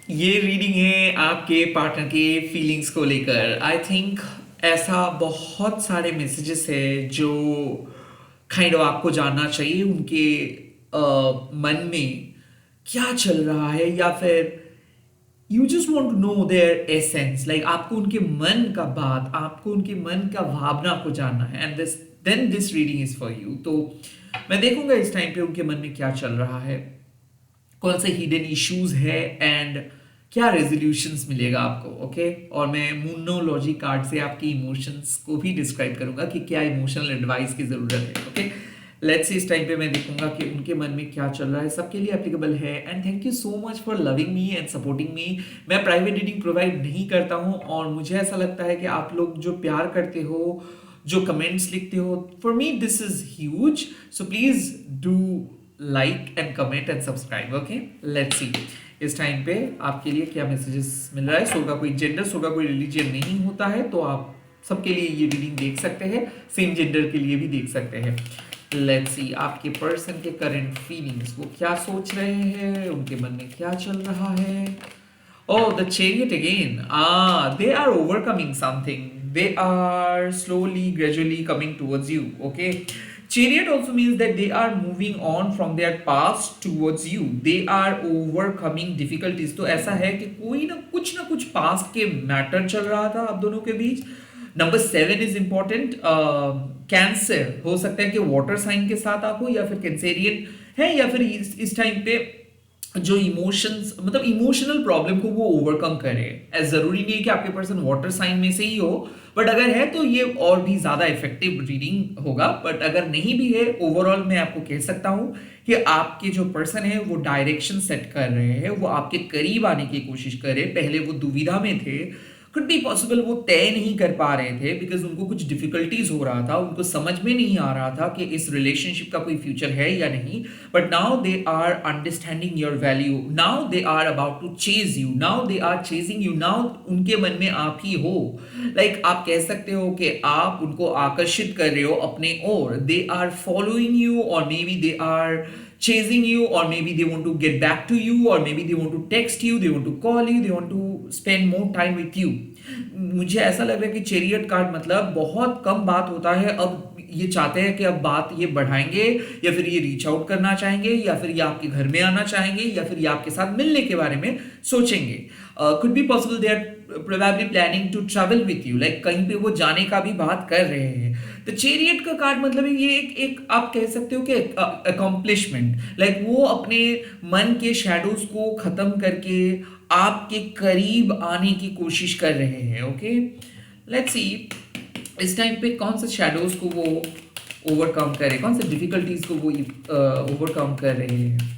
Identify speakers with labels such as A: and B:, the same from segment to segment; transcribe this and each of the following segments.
A: ये रीडिंग है आपके पार्टनर के फीलिंग्स को लेकर। आई थिंक ऐसा बहुत सारे मैसेजेस है जो आपको जानना चाहिए उनके मन में क्या चल रहा है, या फिर you just want to know their essence. Like आपको उनके मन का बात, आपको उनके मन का भावना को जानना है, and this then this reading is for you. तो मैं देखूंगा इस टाइम पे उनके मन में क्या चल रहा है, कौन से हिडन इश्यूज है, एंड क्या रेजोल्यूशंस मिलेगा आपको। ओके और मैं मूनोलॉजी कार्ड से आपके इमोशंस को भी डिस्क्राइब करूंगा कि क्या इमोशनल एडवाइस की जरूरत है। ओके लेट्स सी, इस टाइम पे मैं देखूंगा कि उनके मन में क्या चल रहा है, सबके लिए एप्लीकेबल है। And thank you so much for loving me and supporting me. मैं प्राइवेट रीडिंग प्रोवाइड नहीं करता हूँ, और मुझे ऐसा लगता है कि आप लोग जो प्यार करते हो, जो कमेंट्स लिखते हो, for me this is huge. So please do like and comment and subscribe. Okay let's सी इस टाइम पे आपके लिए क्या मैसेजेस मिल रहा है। सो का कोई जेंडर, सो का कोई रिलीजन नहीं होता है, तो आप सबके लिए ये रीडिंग देख सकते हैं, सेम जेंडर के लिए भी देख सकते हैं। लेट्स सी आपके पर्सन के करंट फीलिंग्स, वो क्या सोच रहे हैं, उनके मन में क्या चल रहा है। Oh, the chariot again. They are overcoming something. They are slowly, gradually coming towards you. Okay. Chariot also means that they are moving on from their past towards you. They are overcoming difficulties. तो ऐसा है कि कोई ना कुछ past के matter चल रहा था आप दोनों के बीच। Number 7 is important. कैंसर हो सकता है कि वाटर साइन के साथ आप हो, या फिर कैंसेरियन है, या फिर इस टाइम पे जो इमोशंस, मतलब इमोशनल प्रॉब्लम को वो ओवरकम करे। ऐसा जरूरी नहीं है कि आपके पर्सन वाटर साइन में से ही हो, बट अगर है तो ये और भी ज्यादा इफेक्टिव रीडिंग होगा। बट अगर नहीं भी है, ओवरऑल मैं आपको कह सकता हूं कि आपके जो पर्सन है वो डायरेक्शन सेट कर रहे हैं, वो आपके करीब आने की कोशिश कर रहे हैं। पहले वो दुविधा में थे, कुड बी पॉसिबल वो तय नहीं कर पा रहे थे बिकॉज उनको कुछ डिफिकल्टीज हो रहा था, उनको समझ में नहीं आ रहा था कि इस रिलेशनशिप का कोई फ्यूचर है या नहीं। But now they are understanding your value, now they are about to chase you, now they are chasing you, now उनके मन में आप ही हो। लाइक आप कह सकते हो कि आप उनको आकर्षित कर रहे हो अपने ओर। दे आर फॉलोइंग यू, और maybe they are chasing you, or maybe they want to get back to you, or maybe they want to text you, they want to call you, they want to spend more time with you. मुझे ऐसा लग रहा है कि chariot card मतलब बहुत कम बात होता है, अब ये चाहते हैं कि अब बात ये बढ़ाएंगे, या फिर ये रीच आउट करना चाहेंगे, या फिर ये आपके घर में आना चाहेंगे, या फिर ये आपके साथ मिलने के बारे में सोचेंगे। Could be possible they are probably planning to travel with you, like कहीं पे वो जाने का भी बात कर रहे हैं। तो चेरियट का कार्ड मतलब ये एक आप कह सकते हो कि अकॉम्प्लिशमेंट, लाइक वो अपने मन के शैडोज को खत्म करके आपके करीब आने की कोशिश कर रहे हैं। ओके लेट्स सी इस टाइम पे कौन से शैडोज को वो ओवरकम कर रहे हैं, कौन से डिफिकल्टीज को वो ओवरकम कर रहे हैं।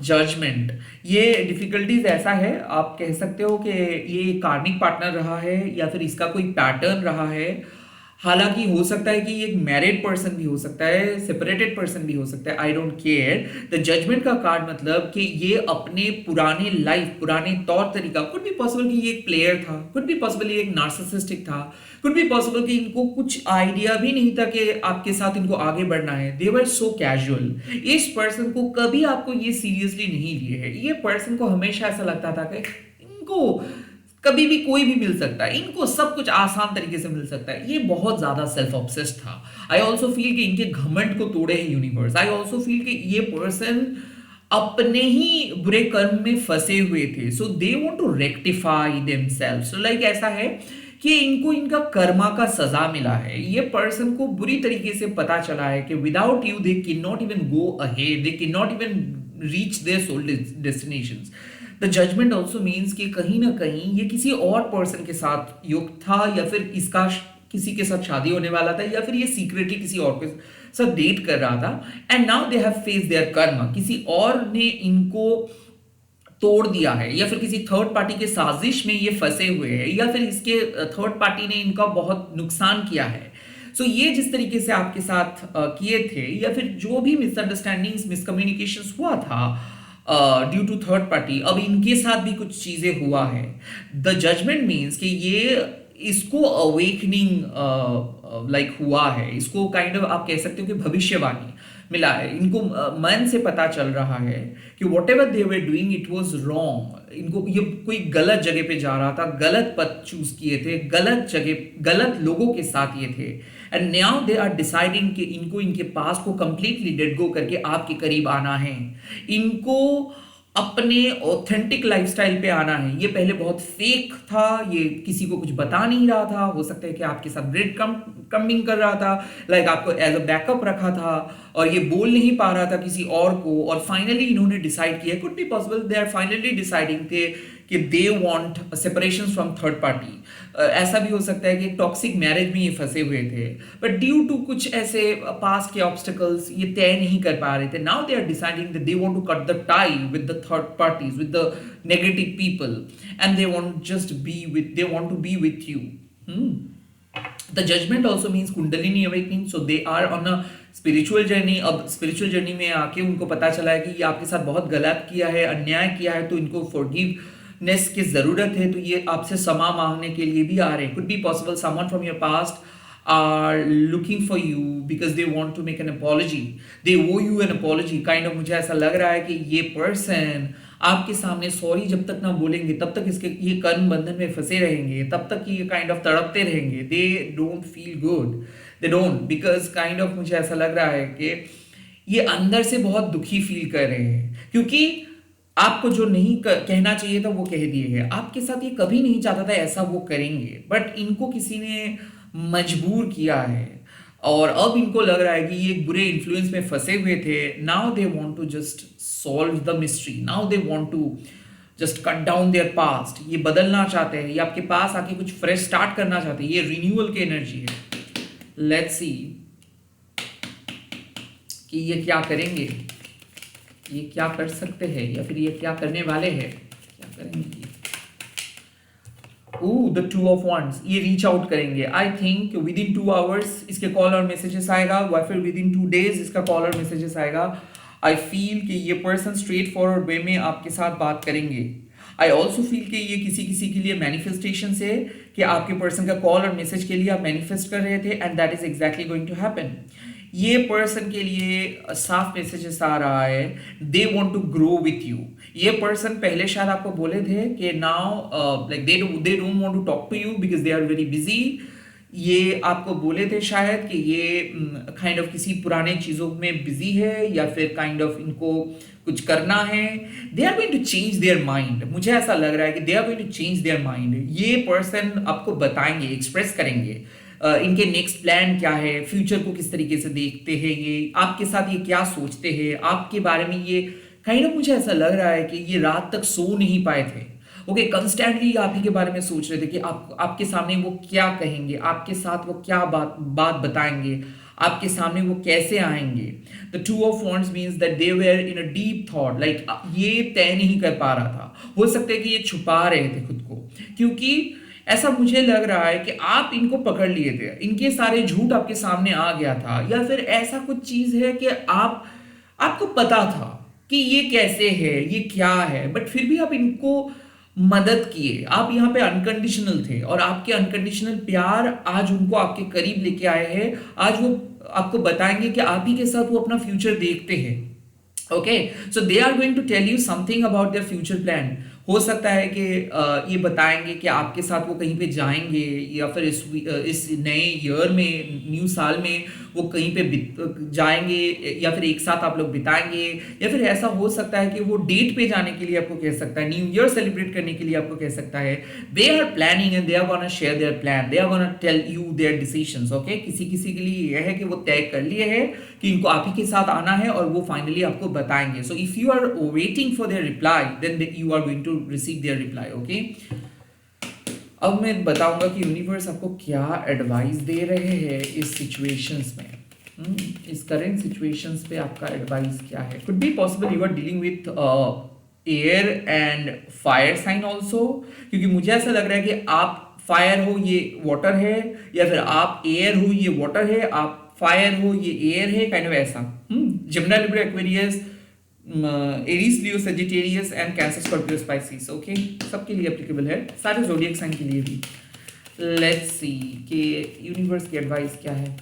A: जजमेंट, ये डिफिकल्टीज ऐसा है, आप कह सकते हो कि ये कार्मिक पार्टनर रहा है, या फिर इसका कोई पैटर्न रहा है। हालांकि हो सकता है कि ये एक मैरिड पर्सन भी हो सकता है, सेपरेटेड पर्सन भी हो सकता है, I don't care. The judgment का कार्ड मतलब कि ये अपने पुराने लाइफ, पुराने तौर तरीका, कुड बी पॉसिबल कि ये एक प्लेयर था, कुड बी पॉसिबल ये एक नार्सिसिस्टिक था, कुड बी पॉसिबल कि इनको कुछ आइडिया भी नहीं था कि आपके साथ इनको आगे बढ़ना है। दे वर सो कैजुअल। इस पर्सन को कभी आपको ये सीरियसली नहीं लिए है। ये पर्सन को हमेशा ऐसा लगता था कि इनको कभी भी कोई भी मिल सकता है, इनको सब कुछ आसान तरीके से मिल सकता है। ये बहुत ज्यादा सेल्फ ऑब्सेस्ड था। आई ऑल्सो फील कि इनके घमंड को तोड़े है यूनिवर्स। आई ऑल्सो फील कि ये पर्सन अपने ही बुरे कर्म में फंसे हुए थे, so they want to rectify themselves. So like ऐसा है कि इनको इनका कर्मा का सजा मिला है। ये पर्सन को बुरी तरीके से पता चला है कि without you they can not even go ahead, they can not even reach their soul destinations. The judgment also means कि कहीं ना कहीं ये किसी और पर्सन के साथ युक्त था, या फिर इसका किसी के साथ शादी होने वाला था, या फिर ये सीक्रेटली किसी और के साथ डेट कर रहा था। And now they have face their karma, किसी और ने इनको तोड़ दिया है, या फिर किसी थर्ड पार्टी के साजिश में ये फंसे हुए हैं, या फिर इसके थर्ड पार्टी ने इनका बहुत नुकसान किया है। सो ये जिस तरीके से आपके साथ किए थे, या फिर जो भी मिसअंडरस्टैंडिंग्स, मिसकम्युनिकेशंस हुआ था ड्यू टू थर्ड पार्टी, अब इनके साथ भी कुछ चीजें हुआ है। द जजमेंट मीन्स कि ये इसको अवेकनिंग लाइक हुआ है, इसको काइंड ऑफ आप कह सकते हो कि भविष्यवाणी, मिला है। इनको मन से पता चल रहा है कि what ever they were doing it was wrong. इनको ये कोई गलत जगह पे जा रहा था, गलत पथ चूज किए थे, गलत जगह गलत लोगों के साथ ये थे। And now they are deciding कि इनको इनके पास को कंप्लीटली लेट गो करके आपके करीब आना है। इनको अपने ऑथेंटिक लाइफस्टाइल पे आना है। ये पहले बहुत फेक था, ये किसी को कुछ बता नहीं रहा था, हो सकता है कि आपके साथ ब्रेड कमिंग कर रहा था, लाइक आपको एज अ बैकअप रखा था और ये बोल नहीं पा रहा था किसी और को, और फाइनली इन्होंने डिसाइड किया, could be possible they are finally deciding थे कि they want separation from third party. ऐसा भी हो सकता है कि टॉक्सिक मैरिज में ये फंसे हुए थे, बट ड्यू टू कुछ ऐसे पास्ट के ऑब्स्टिकल्स ये तय नहीं कर पा रहे थे। Now they are deciding that they want to cut the tie with the third parties, with the negative people, and they want just be with, they want to be with you. The judgment also means Kundalini awakening, so they are on a spiritual journey। अब spiritual journey में आके उनको पता चला है कि ये आपके साथ बहुत गलत किया है, अन्याय किया है, तो इनको forgiveness की जरूरत है, तो ये आपसे क्षमा मांगने के लिए भी आ रहे हैं। Could be possible someone from your past are looking for you because they want to make an apology, they owe you an apology kind of। मुझे ऐसा लग रहा है कि ये person आपके सामने सॉरी जब तक ना बोलेंगे तब तक इसके ये कर्म बंधन में फंसे रहेंगे, तब तक ये काइंड ऑफ तड़पते रहेंगे। They don't feel good, they don't, because kind of मुझे ऐसा लग रहा है कि ये अंदर से बहुत दुखी फील कर रहे हैं, क्योंकि आपको जो नहीं कहना चाहिए था वो कह दिए है। आपके साथ ये कभी नहीं चाहता था ऐसा वो करेंगे, बट इनको किसी ने मजबूर किया है और अब इनको लग रहा है कि ये एक बुरे इन्फ्लुएंस में फंसे हुए थे। Now they want to just solve the mystery, now they want to just cut down their past. ये बदलना चाहते हैं, ये आपके पास आके कुछ फ्रेश स्टार्ट करना चाहते हैं, ये रिन्यूअल की एनर्जी है। लेट्स सी कि ये क्या करेंगे, ये क्या कर सकते हैं, या फिर ये क्या करने वाले हैं, क्या करेंगे। द 2 of Wands, ये रीच आउट करेंगे। I think with in 2 hours इसके कॉल और मैसेजेस आएगा, या फिर विद इन 2 days इसका कॉल और मैसेजेस आएगा। आई फील कि ये पर्सन स्ट्रेट फॉरवर्ड वे में आपके साथ बात करेंगे। आई ऑल्सो फील कि ये किसी किसी के लिए मैनिफेस्टेशन है कि आपके पर्सन का कॉल और मैसेज के लिए आप मैनिफेस्ट कर रहे थे, and that is exactly going to happen. ये पर्सन के लिए साफ मैसेजेस आ रहा है, they want to grow with you. ये पर्सन पहले शायद आपको बोले थे कि now like they don't want to talk to you because they are very busy. ये आपको बोले थे शायद कि ये काइंड ऑफ किसी पुराने चीज़ों में बिजी है, या फिर काइंड ऑफ इनको कुछ करना है। They are going to change their mind, मुझे ऐसा लग रहा है कि they are going to change their mind. ये पर्सन आपको बताएंगे, एक्सप्रेस करेंगे इनके नेक्स्ट प्लान क्या है, फ्यूचर को किस तरीके से देखते हैं, ये आपके साथ ये क्या सोचते हैं, आपके बारे में ये काइंड ऑफ मुझे ऐसा लग रहा है कि ये रात तक सो नहीं पाए थे। ओके, कंस्टेंटली आप ही के बारे में सोच रहे थे कि आपके सामने वो क्या कहेंगे, आपके साथ वो क्या बात बताएंगे, आपके सामने वो कैसे आएंगे। The 2 of Wands means that they were in a deep thought, like ये तय नहीं कर पा रहा था। हो सकता है कि ये छुपा रहे थे खुद को, क्योंकि ऐसा मुझे लग रहा है कि आप इनको पकड़ लिए थे, इनके सारे झूठ आपके सामने आ गया था, या फिर ऐसा कुछ चीज है कि आपको पता था कि ये कैसे है, ये क्या है, बट फिर भी आप इनको मदद किए। आप यहाँ पे अनकंडीशनल थे, और आपके अनकंडीशनल प्यार आज उनको आपके करीब लेके आए हैं। आज वो आपको बताएंगे कि आप ही के साथ वो अपना फ्यूचर देखते हैं। Okay, so they are going to tell you something about their future plan. हो सकता है कि ये बताएंगे कि आपके साथ वो कहीं पे जाएंगे, या फिर इस नए ईयर में, न्यू साल में वो कहीं पे जाएंगे, या फिर एक साथ आप लोग बिताएंगे, या फिर ऐसा हो सकता है कि वो डेट पे जाने के लिए आपको कह सकता है, न्यू ईयर सेलिब्रेट करने के लिए आपको कह सकता है। They are planning and they are gonna share their plan, they are gonna tell you their decisions. Okay, किसी किसी के लिए यह है कि वो तय कर लिए है कि इनको आप ही के साथ आना है, और वो फाइनली आपको बताएंगे। So if you are waiting for their reply, then you are going to receive their reply. Okay, अब मैं बताऊंगा कि यूनिवर्स आपको क्या एडवाइस दे रहे हैं इस सिचुएशंस में। इस करेंट सिचुएशंस पे आपका एडवाइस क्या है। Could be possible you are dealing with air and fire sign also, क्योंकि मुझे ऐसा लग रहा है कि आप फायर हो, ये वाटर है, या फिर आप एयर हो, ये वाटर है, आप फायर हो, ये एयर है, काइंड ऑफ ऐसा। Gemini, Libra, Aquarius, Aries, Leo, Sagittarius and Cancer, Scorpio, Pisces. Okay, सबके लिए एप्लीकेबल है, सारे ज़ोडिएक साइन के लिए भी। लेट्स सी कि यूनिवर्स की एडवाइस क्या है।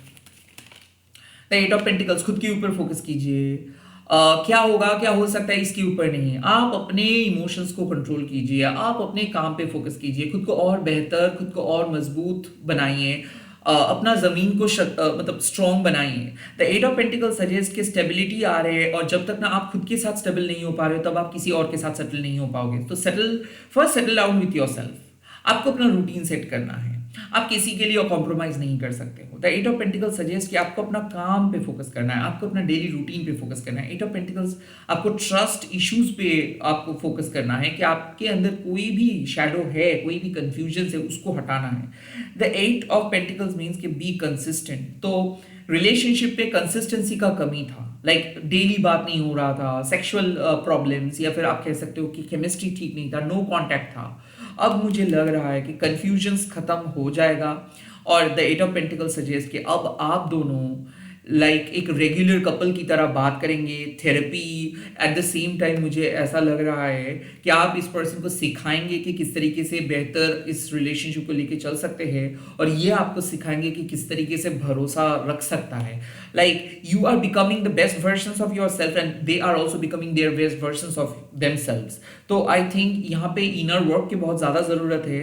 A: द एट ऑफ पेंटिकल्स, खुद के ऊपर फोकस कीजिए। क्या होगा, क्या हो सकता है, इसके ऊपर नहीं। आप अपने इमोशंस को कंट्रोल कीजिए, आप अपने काम पे फोकस कीजिए, खुद को और बेहतर, खुद को और मजबूत बनाइए, अपना जमीन को मतलब स्ट्रॉन्ग बनाइए। The eight of pentacle suggest कि स्टेबिलिटी आ रहे हैं, और जब तक ना आप खुद के साथ स्टेबल नहीं हो पा रहे हो तब आप किसी और के साथ सेटल नहीं हो पाओगे। तो settle down with your self. आपको अपना रूटीन सेट करना है, आप किसी के लिए कॉम्प्रोमाइज नहीं कर सकते हो। The eight of pentacles suggest कि आपको अपना काम पे फोकस करना है, आपको अपना डेली रूटीन पे फोकस करना है। एट ऑफ पेंटिकल्स आपको ट्रस्ट इश्यूज पे आपको फोकस करना है कि आपके अंदर कोई भी शैडो है, कोई भी कंफ्यूजन है, उसको हटाना है। The eight of pentacles means कि बी कंसिस्टेंट। तो रिलेशनशिप पे कंसिस्टेंसी का कमी था, लाइक डेली बात नहीं हो रहा था, सेक्सुअल प्रॉब्लम्स, या फिर आप कह सकते हो कि केमिस्ट्री ठीक नहीं था, नो कांटेक्ट था। अब मुझे लग रहा है कि कंफ्यूजन्स खत्म हो जाएगा, और the eight of pentacle suggest कि अब आप दोनों एक रेगुलर कपल की तरह बात करेंगे, therapy. At the same time मुझे ऐसा लग रहा है कि आप इस पर्सन को सिखाएंगे कि किस तरीके से बेहतर इस रिलेशनशिप को लेके चल सकते हैं, और ये आपको सिखाएंगे कि किस तरीके से भरोसा रख सकता है। You are becoming the best version of your self, and they are also becoming their best version of themselves. तो आई थिंक यहाँ पे इनर वर्क की बहुत ज़्यादा ज़रूरत है,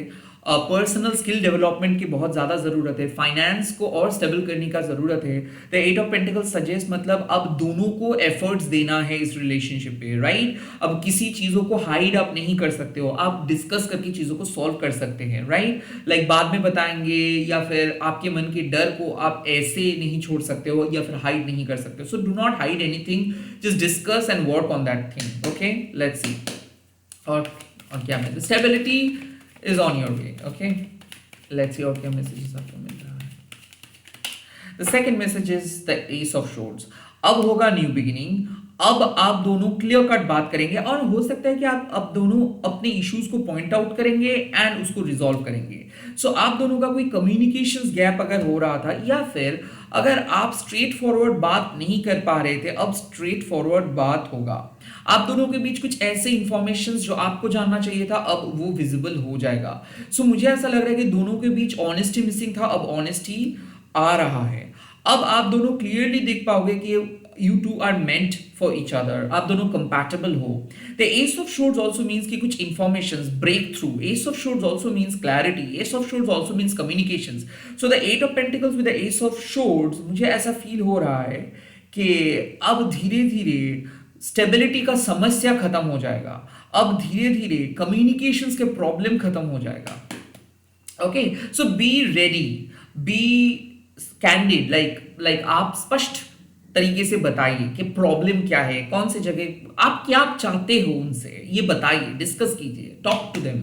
A: पर्सनल स्किल डेवलपमेंट की बहुत ज़्यादा ज़रूरत है, फाइनेंस को और स्टेबल करने का ज़रूरत है। The eight of pentacles suggest मतलब अब दोनों को एफर्ट्स देना है इस रिलेशनशिप पे, राइट। अब किसी चीज़ों को हाइड आप नहीं कर सकते हो, आप डिस्कस करके चीज़ों को सॉल्व कर सकते हैं, राइट। बाद में बताएंगे, या फिर आपके मन के डर को आप ऐसे नहीं छोड़ सकते हो, या फिर हाइड नहीं कर सकते हो। So do not hide anything, just discuss and work on that thing. Okay, let's सी। और क्या है, stability is on your way. Okay, let's see और क्या messages आपको मिल रहा है। The second message is the Ace of Swords. अब होगा न्यू बिगिनिंग। अब आप दोनों क्लियर कट बात करेंगे, और हो सकता है कि आप अब दोनों अपने इश्यूज को पॉइंट आउट करेंगे एंड उसको रिजॉल्व करेंगे। सो आप दोनों का कोई कम्युनिकेशंस गैप अगर हो रहा था, या फिर अगर आप स्ट्रेट फॉरवर्ड बात नहीं कर पा रहे थे, अब स्ट्रेट फॉरवर्ड बात होगा। आप दोनों के बीच कुछ ऐसे इंफॉर्मेशन जो आपको जानना चाहिए था, अब वो विजिबल हो जाएगा। सो मुझे ऐसा लग रहा है कि दोनों के बीच ऑनेस्टी मिसिंग था, अब ऑनेस्टी आ रहा है। अब आप दोनों क्लियरली देख पाओगे कि you two are meant for each other, आप दोनों compatible हो। The Ace of Swords also means कि कुछ informations breakthrough, Ace of Swords also means clarity, Ace of Swords also means communications। So the Eight of Pentacles with the Ace of Swords, मुझे ऐसा feel हो रहा है कि अब धीरे धीरे स्टेबिलिटी का समस्या खत्म हो जाएगा, अब धीरे धीरे कम्युनिकेशंस के प्रॉब्लम खत्म हो जाएगा। Okay, so be ready, be candid, आप स्पष्ट तरीके से बताइए कि प्रॉब्लम क्या है, कौन से जगह आप क्या चाहते हो उनसे, ये बताइए, डिस्कस कीजिए, टॉक टू देम।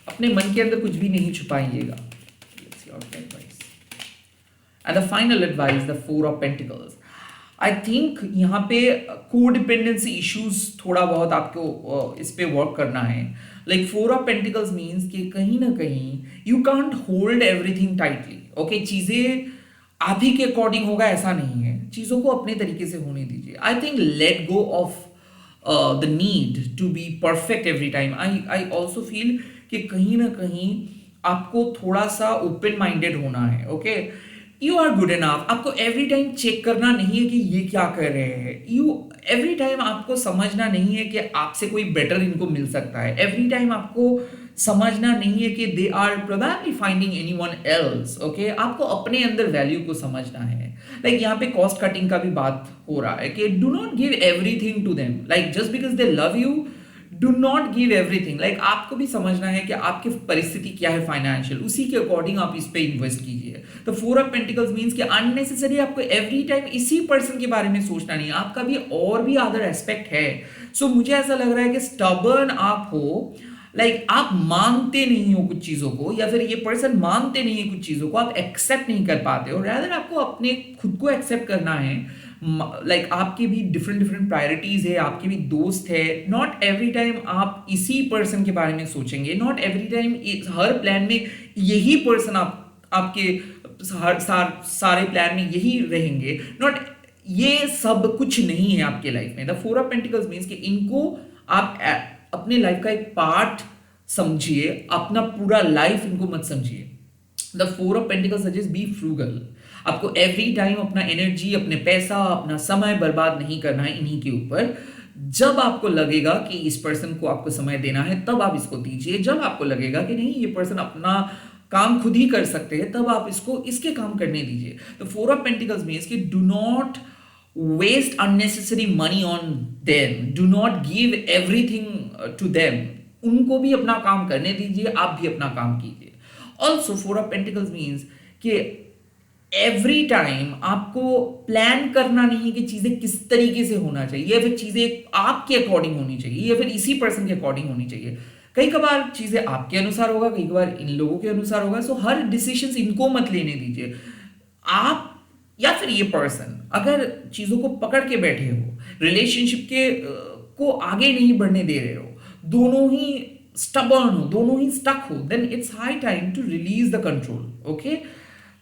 A: अपने मन के अंदर कुछ भी नहीं छुपाइएगा। And the final advice, the four of pentacles. I think यहाँ पे कोडिपेंडेंसी इश्यूज थोड़ा बहुत आपको इस पे वर्क करना है। फोर ऑफ पेंटिकल्स मीन्स कि कहीं ना कहीं you can't hold everything tightly. Okay, चीजें आप ही के अकॉर्डिंग होगा ऐसा नहीं है, चीजों को अपने तरीके से होने दीजिए। I think let go of the need to be perfect every time. I also feel कि कहीं ना कहीं आपको थोड़ा सा ओपन माइंडेड होना है। Okay, you are good enough. आपको एवरी टाइम चेक करना नहीं है कि ये क्या कर रहे हैं। एवरी टाइम आपको समझना नहीं है कि आपसे कोई बेटर इनको मिल सकता है। एवरी टाइम आपको समझना नहीं है कि they are probably finding anyone else. Okay, आपको अपने अंदर वैल्यू को समझना है। यहाँ पे कॉस्ट कटिंग का भी बात हो रहा है कि do not give everything to them, just because they love you, do not give everything. आपको भी समझना है कि आपकी परिस्थिति क्या है फाइनेंशियल, उसी के अकॉर्डिंग आप इस पे इन्वेस्ट कीजिए। तो फोर ऑफ पेंटिकल्स मींस कि अननेसेसरी आपको एवरी टाइम इसी पर्सन के बारे में सोचना नहीं है, आपका भी और भी अदर एस्पेक्ट है। सो मुझे ऐसा लग रहा है कि स्टबर्न आप हो, आप मानते नहीं हो कुछ चीजों को, या फिर ये पर्सन मानते नहीं है कुछ चीजों को, आप एक्सेप्ट नहीं कर पाते हो। रैदर आपको अपने खुद को एक्सेप्ट करना है। आपकी भी डिफरेंट प्रायोरिटीज है, आपके भी दोस्त है। नॉट एवरी टाइम आप इसी पर्सन के बारे में सोचेंगे, not every time her plan में यही पर्सन आपके सारे प्लान में यही रहेंगे। नॉट, ये सब कुछ नहीं है आपके लाइफ में। The four of pentacles means कि इनको आप अपने लाइफ का एक पार्ट समझिए, अपना पूरा लाइफ इनको मत समझिए। The four of pentacles suggest be frugal. आपको एवरी टाइम अपना एनर्जी, अपने पैसा, अपना समय बर्बाद नहीं करना है इन्हीं के ऊपर। जब आपको लगेगा कि इस पर्सन को आपको समय देना है तब आप इसको दीजिए। जब आपको लगेगा कि नहीं ये पर्सन अपना काम खुद ही कर सकते हैं तब आप इसको इसके काम करने दीजिए। तो फोर ऑफ पेंटिकल्स मीन्स कि do not waste unnecessary money on them, do not give everything to them। उनको भी अपना काम करने दीजिए, आप भी अपना काम कीजिए। Also four of pentacles means कि एवरी टाइम आपको प्लान करना नहीं है कि चीजें किस तरीके से होना चाहिए, या फिर चीजें आपके अकॉर्डिंग होनी चाहिए, या फिर इसी पर्सन के अकॉर्डिंग होनी चाहिए। कई कबार चीजें आपके अनुसार होगा, कई कबार इन लोगों के अनुसार होगा। सो हर डिसीजन इनको मत लेने दीजिए। आप या फिर ये पर्सन अगर चीजों को पकड़ के बैठे हो, रिलेशनशिप के को आगे नहीं बढ़ने दे रहे हो, दोनों ही स्टबर्न हो, दोनों ही स्टक हो, then it's high time to release the control. Okay,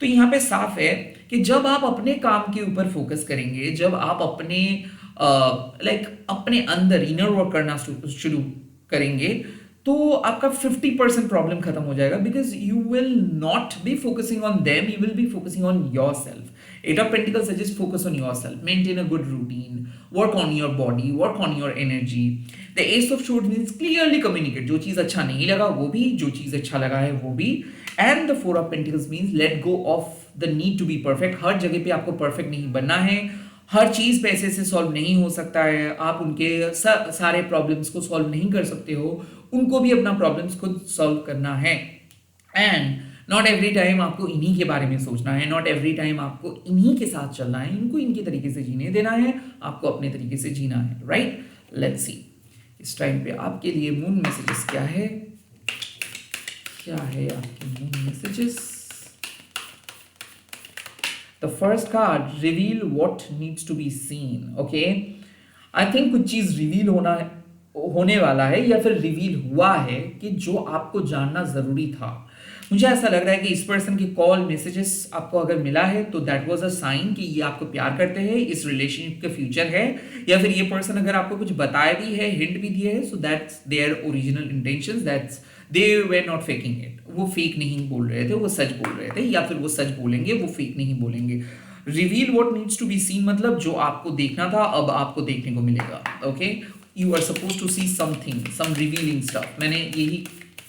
A: तो यहां पे साफ है कि जब आप अपने काम के ऊपर फोकस करेंगे, जब आप अपने अपने अंदर इनर वर्क करना शुरू करेंगे, तो आपका 50% प्रॉब्लम खत्म हो जाएगा। Because you will not be focusing on them, you will be focusing on your self. Eight of pentacles suggest focus on your self, maintain a good routine, work on your body, work on your energy. The ace of swords means clearly communicate, जो चीज अच्छा नहीं लगा वो भी, जो चीज अच्छा लगा है वो भी। And the four of pentacles means let go of the need to be perfect. हर जगह पे आपको परफेक्ट नहीं बनना है, हर चीज पैसे से सॉल्व नहीं हो सकता है, आप उनके सारे प्रॉब्लम्स को सॉल्व नहीं कर सकते हो, उनको भी अपना प्रॉब्लम्स खुद सॉल्व करना है। एंड नॉट एवरी टाइम आपको इन्हीं के बारे में सोचना है, नॉट एवरी टाइम आपको इन्हीं के साथ चलना है, इनको इनके तरीके से जीने देना है, आपको अपने तरीके से जीना है। राइट, लेट्स सी इस टाइम पे आपके लिए मून मैसेजेस क्या है, क्या है आपके moon messages. The first card, reveal what needs to be seen. Okay, I think कुछ चीज रिवील होने वाला है, या फिर रिवील हुआ है कि जो आपको जानना जरूरी था। मुझे ऐसा लग रहा है कि इस पर्सन की कॉल, मैसेजेस आपको अगर मिला है तो दैट वाज अ साइन कि ये आपको प्यार करते हैं, इस रिलेशनशिप का फ्यूचर है। या फिर ये पर्सन अगर आपको कुछ बताया भी है, हिंट भी दिए है, so that's their original intentions, that's they were not faking it. वो फेक नहीं बोल रहे थे, वो सच बोल रहे थे, या फिर वो सच बोलेंगे, वो फेक नहीं बोलेंगे। Reveal what needs to be seen मतलब जो आपको देखना था अब आपको देखने को मिलेगा। Okay, you are suppose to see something, some revealing stuff. मैंने यही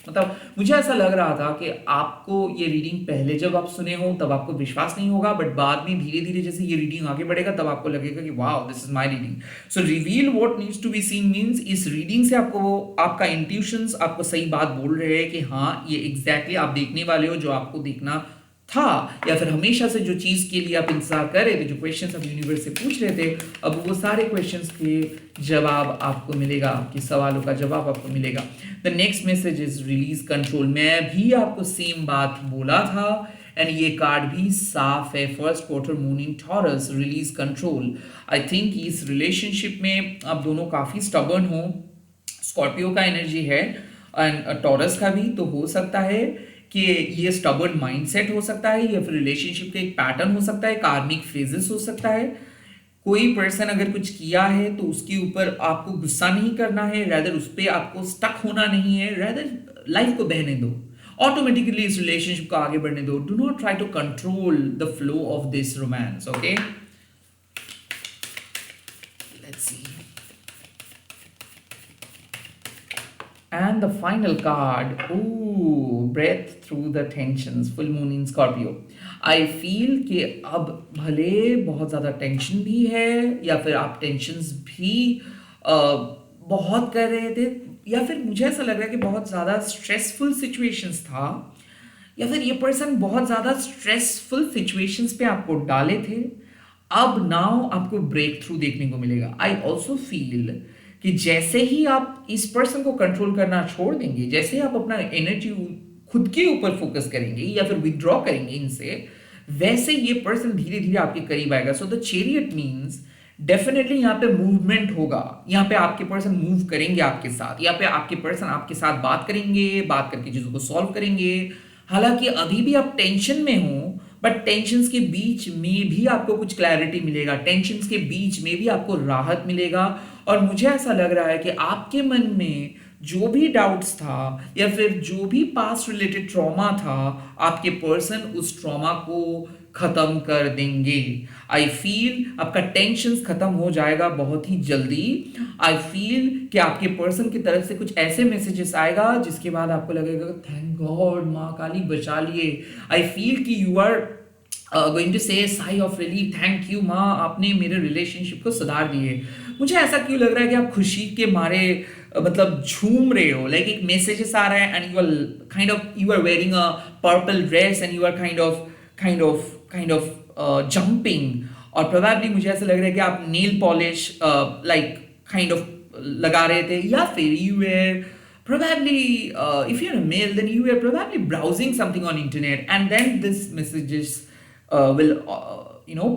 A: मतलब मुझे ऐसा लग रहा था कि आपको ये रीडिंग पहले जब आप सुने हो तब आपको विश्वास नहीं होगा, बट बाद में धीरे धीरे जैसे ये रीडिंग आगे बढ़ेगा तब आपको लगेगा कि wow this is my reading. So reveal what needs to be seen means इस रीडिंग से आपको आपका इंट्यूशंस आपको सही बात बोल रहे हैं कि हाँ ये एग्जैक्टली आप देखने वाले हो जो आपको देखना था, या फिर हमेशा से जो चीज के लिए आप इंतजार कर रहे थे, जो क्वेश्चंस आप यूनिवर्स से पूछ रहे थे, अब वो सारे क्वेश्चंस के जवाब आपको मिलेगा, आपके सवालों का जवाब आपको मिलेगा। The next message is release control. मैं भी आपको सेम बात बोला था, एंड ये कार्ड भी साफ है। First quarter moon in taurus, release control. I think इस रिलेशनशिप में आप दोनों काफी स्टबर्न हो। स्कॉर्पियो का एनर्जी है एंड टॉरस का भी, तो हो सकता है कि ये स्टबर्न माइंडसेट हो सकता है, या फिर रिलेशनशिप का एक पैटर्न हो सकता है, कार्मिक फेजेस हो सकता है। कोई पर्सन अगर कुछ किया है तो उसके ऊपर आपको गुस्सा नहीं करना है, रैदर उस पर आपको स्टक होना नहीं है, रैदर लाइफ को बहने दो, ऑटोमेटिकली इस रिलेशनशिप को आगे बढ़ने दो। Do not try to control the flow of this romance. Okay, let's see. And the final card, ooh, breath through the tensions, full moon in Scorpio. I feel कि अब भले बहुत ज़्यादा टेंशन भी है, या फिर आप टेंशन्स भी बहुत कर रहे थे, या फिर मुझे ऐसा लग रहा है कि बहुत ज़्यादा स्ट्रेसफुल सिचुएशंस था, या फिर ये पर्सन बहुत ज़्यादा स्ट्रेसफुल सिचुएशंस पे आपको डाले थे। अब नाउ आपको ब्रेक थ्रू देखने को मिलेगा। आई ऑल्सो फील कि जैसे ही आप इस पर्सन को कंट्रोल करना छोड़ देंगे, जैसे ही आप अपना एनर्जी खुद के ऊपर फोकस करेंगे या फिर विदड्रॉ करेंगे इनसे, वैसे ये पर्सन धीरे धीरे आपके करीब आएगा। So the chariot means definitely यहाँ पे मूवमेंट होगा, यहाँ पे आपके पर्सन मूव करेंगे आपके साथ, यहाँ पे आपके पर्सन आपके साथ बात करेंगे, बात करके चीजों को सॉल्व करेंगे। हालांकि अभी भी आप टेंशन में हो, बट टेंशन्स के बीच में भी आपको कुछ क्लैरिटी मिलेगा, टेंशन्स के बीच में भी आपको राहत मिलेगा। और मुझे ऐसा लग रहा है कि आपके मन में जो भी डाउट्स था या फिर जो भी पास्ट रिलेटेड ट्रॉमा था, आपके पर्सन उस ट्रॉमा को खत्म कर देंगे। आई फील आपका टेंशन खत्म हो जाएगा बहुत ही जल्दी। आई फील कि आपके पर्सन की तरफ से कुछ ऐसे मैसेजेस आएगा जिसके बाद आपको लगेगा थैंक गॉड माँ काली बचा लिए। आई फील कि यू आर गोइंग टू से sigh of relief, thank you माँ आपने मेरे रिलेशनशिप को सुधार दिए। मुझे ऐसा क्यों लग रहा है कि आप खुशी के मारे मतलब झूम रहे हो। लाइक एक मैसेजेस आ रहा है and you are wearing a purple dress and you are kind of jumping. और प्रोबेबली मुझे ऐसा लग रहा है कि आप nail polish like kind of लगा रहे थे, या फिर you wear probably if you're a male then you were probably browsing something on internet and then this messages will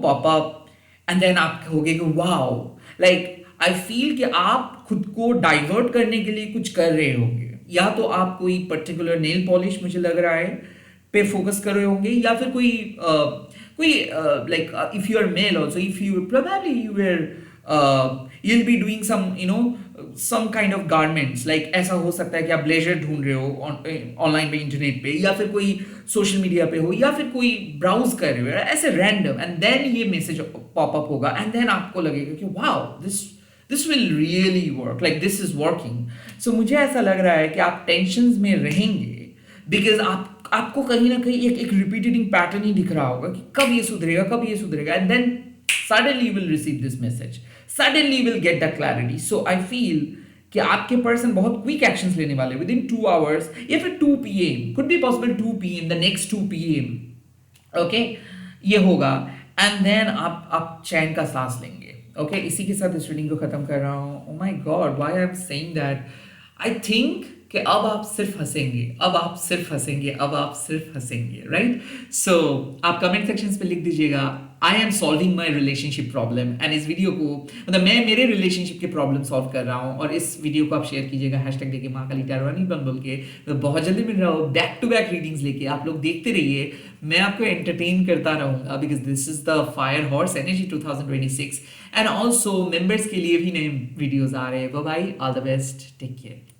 A: pop up and then आप कहोगे कि wow, like I feel कि आप खुद को डाइवर्ट करने के लिए कुछ कर रहे होंगे, या तो आप कोई पर्टिकुलर नेल पॉलिश मुझे लग रहा है पे फोकस कर रहे होंगे, या फिर कोई like if you are male also, if you probably you were you'll be doing some kind of garments, like ऐसा हो सकता है कि आप ब्लेजर ढूंढ रहे हो ऑनलाइन पे इंटरनेट पे, या फिर कोई सोशल मीडिया पे हो, या फिर कोई ब्राउज कर रहे हो ऐसे रैंडम, एंड देन ये मैसेज पॉप अप होगा एंड देन आपको लगेगा कि wow this will really work, like this is working. So मुझे ऐसा लग रहा है कि आप टेंशन में रहेंगे बिकॉज आपको कहीं ना कहीं एक रिपीटेटिंग पैटर्न ही दिख रहा होगा कि कब ये सुधरेगा, and then suddenly you will receive this message, suddenly you will get that clarity. So I feel कि आपके पर्सन बहुत क्विक एक्शंस लेने वाले विद इन 2 आवर्स या फिर 2 PM, could be possible 2 PM, the next 2 PM, okay ये होगा and then आप चैन का सांस लेंगे। ओके इसी के साथ इस रीडिंग को खत्म कर रहा हूँ। Oh my God why I am saying that. I think कि अब आप सिर्फ हंसेंगे, राइट। सो आप कमेंट सेक्शंस पे लिख दीजिएगा I am solving my relationship problem, and इस वीडियो को मतलब मैं मेरे रिलेशनशिप के प्रॉब्लम सॉल्व कर रहा हूँ, और इस वीडियो को आप शेयर कीजिएगा हैशटैग देके माँ काली टैरोरानी बोल के। मैं बहुत जल्दी मिल रहा हूँ बैक टू बैक रीडिंग्स लेके, आप लोग देखते रहिए, मैं आपको एंटरटेन करता रहूँगा because this is the fire horse energy 2026, and also members के लिए भी नए वीडियोज आ रहे हैं। Bye bye, all the best, take care.